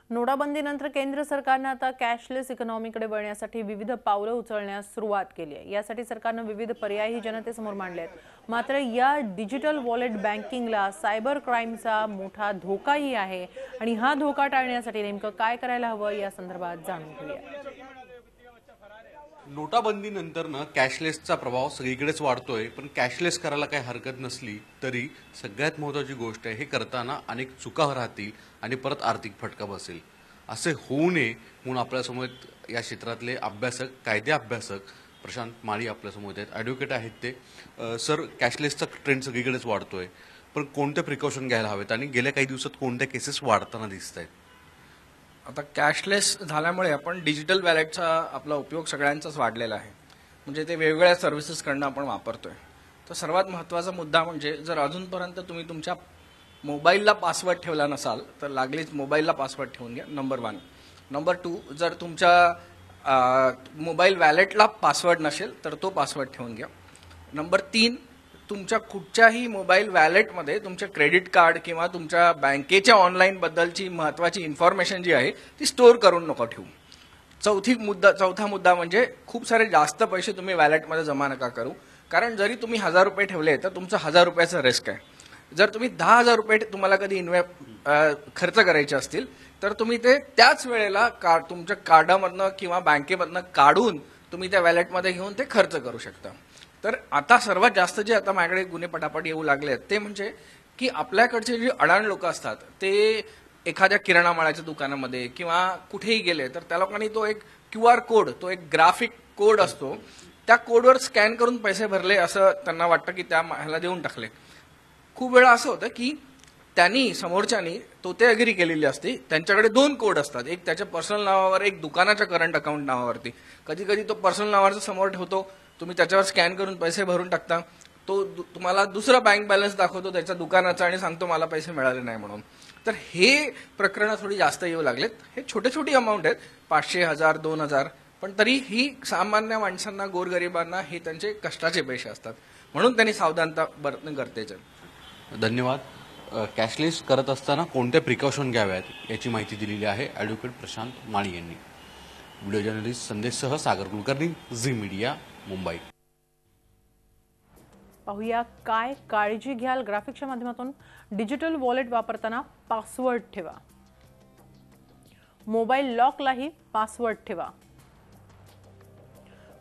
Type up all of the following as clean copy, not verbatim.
नोटाबंदीनंतर केंद्र सरकारने आता कॅशलेस इकॉनॉमीकडे वळण्यासाठी विविध पावलं उचलण्यास सुरुवात केली आहे। यासाठी सरकारने विविध पर्यायही जनतेसमोर मांडले आहेत। मात्र या डिजिटल वॉलेट बँकिंगला सायबर क्राईमचा मोठा धोकाही आहे आणि हा धोका टाळण्यासाठी नेमकं काय करायला हवं या संदर्भात जाणून घेऊया। नोटाबंदीनंतर कॅशलेसचा प्रभाव सगळीकडेच वाढतोय, पण कॅशलेस करायला काही हरकत नसली तरी सगळ्यात महत्त्वाची गोष्ट आहे हे करताना अनेक चुका राहतील आणि परत आर्थिक फटका बसेल। असे होऊ नये म्हणून आपल्यासमोर या क्षेत्रातले अभ्यासक, कायदे अभ्यासक प्रशांत माळी आपल्यासमोर आहेत, ॲडव्होकेट आहेत ते। सर, कॅशलेसचा ट्रेंड सगळीकडेच वाढतोय, पण कोणते प्रिकॉशन घ्यायला हवेत आणि गेल्या काही दिवसात कोणत्या केसेस वाढताना दिसत आहेत? आता कॅशलेस झाल्यामुळे आपण डिजिटल वॅलेटचा आपला उपयोग सगळ्यांचाच वाढलेला आहे। म्हणजे ते वेगवेगळ्या सर्व्हिसेसकडनं आपण वापरतोय। तर सर्वात महत्त्वाचा मुद्दा म्हणजे जर अजूनपर्यंत तुम्ही तुमच्या मोबाईलला पासवर्ड ठेवला नसाल तर लागलीच मोबाईलला पासवर्ड ठेवून घ्या, नंबर 1। नंबर 2, जर तुमच्या मोबाईल वॅलेटला पासवर्ड नसेल तर तो पासवर्ड ठेवून घ्या। नंबर 3, तुमच्या कुठच्याही मोबाईल वॅलेटमध्ये तुमचे क्रेडिट कार्ड किंवा तुमच्या बँकेच्या ऑनलाईन बद्दलची महत्त्वाची इन्फॉर्मेशन जी आहे ती स्टोअर करून नका ठेवू। चौथा मुद्दा म्हणजे खूप सारे जास्त पैसे तुम्ही वॅलेटमध्ये जमा नका करू, कारण जरी तुम्ही 1000 रुपये ठेवले तर तुमचं 1000 रुपयाचं रिस्क आहे। जर तुम्ही 10,000 रुपये तुम्हाला कधी खर्च करायचे असतील तर तुम्ही ते त्याच वेळेला तुमच्या कार्डामधनं किंवा बँकेमधनं काढून तुम्ही त्या वॅलेटमध्ये घेऊन ते खर्च करू शकता। तर आता सर्वात जास्त जे आता माझ्याकडे गुन्हे पटापट येऊ लागले आहेत ते म्हणजे की आपल्याकडचे जे अडाण लोक असतात ते एखाद्या किराणा मालाच्या दुकानामध्ये किंवा कुठेही गेले तर त्या लोकांनी तो एक QR कोड, तो एक ग्राफिक कोड असतो, त्या कोडवर स्कॅन करून पैसे भरले असं त्यांना वाटतं की त्या ह्याला देऊन टाकले। खूप वेळा असं होतं की त्यांनी समोरच्यानी ते अग्री केलेली असते, त्यांच्याकडे 2 कोड असतात, एक त्याच्या पर्सनल नावावर, एक दुकानाच्या करंट अकाउंट नावावरती। कधी कधी तो पर्सनल नावाचा समोर ठेवतो, तुम्ही त्याच्यावर स्कॅन करून पैसे भरून टाकता, तो तुम्हाला दुसरा बँक बॅलन्स दाखवतो त्याच्या दुकानाचा आणि सांगतो मला पैसे मिळाले नाही म्हणून। तर हे प्रकरणं थोडी जास्त येऊ लागलेत। हे छोटे छोटी अमाऊंट आहेत, 500, 1000, 2000, पण तरी ही सामान्य माणसांना, गोरगरिबांना हे त्यांचे कष्टाचे पैसे असतात, म्हणून त्यांनी सावधानता बरतणं गरजेचं आहे। धन्यवाद। कॅशलेस करत असताना कोणते प्रिकॉशन घ्याव्यात याची माहिती दिलेली आहे ॲडव्होकेट प्रशांत माळी यांनी। व्हिडिओ जर्नलिस्ट संदेशसह सागर कुलकर्णी, झी मीडिया, मुंबई। पाहूया काय काळजी घ्याल ग्राफिक्सच्या माध्यमातून। डिजिटल वॉलेट वापरताना पासवर्ड ठेवा, मोबाईल लॉकलाही पासवर्ड ठेवा,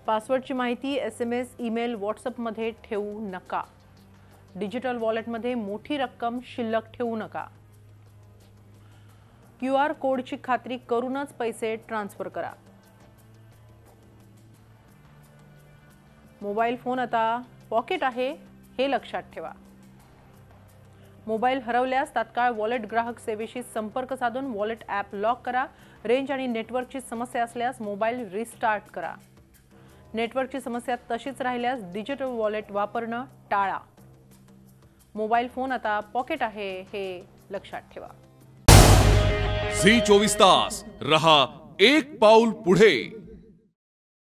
पासवर्डची माहिती SMS, ईमेल, व्हॉट्सअपमध्ये ठेवू नका, डिजिटल वॉलेटमध्ये मोठी रक्कम शिल्लक ठेवू नका, QR कोडची खात्री करूनच पैसे ट्रान्सफर करा, मोबाईल फोन आता पॉकेट आहे हे लक्षात ठेवा, मोबाईल हरवल्यास तात्काळ वॉलेट ग्राहक सेवेशी संपर्क साधून वॉलेट ॲप लॉक करा, रेंज आणि नेटवर्कची समस्या असल्यास मोबाईल रिस्टार्ट करा, नेटवर्कची समस्या तशीच राहिल्यास डिजिटल वॉलेट वापरणं टाळा, मोबाईल फोन आता पॉकेट आहे हे लक्षात ठेवा। झी 24 तास रहा एक पाऊल पुढे।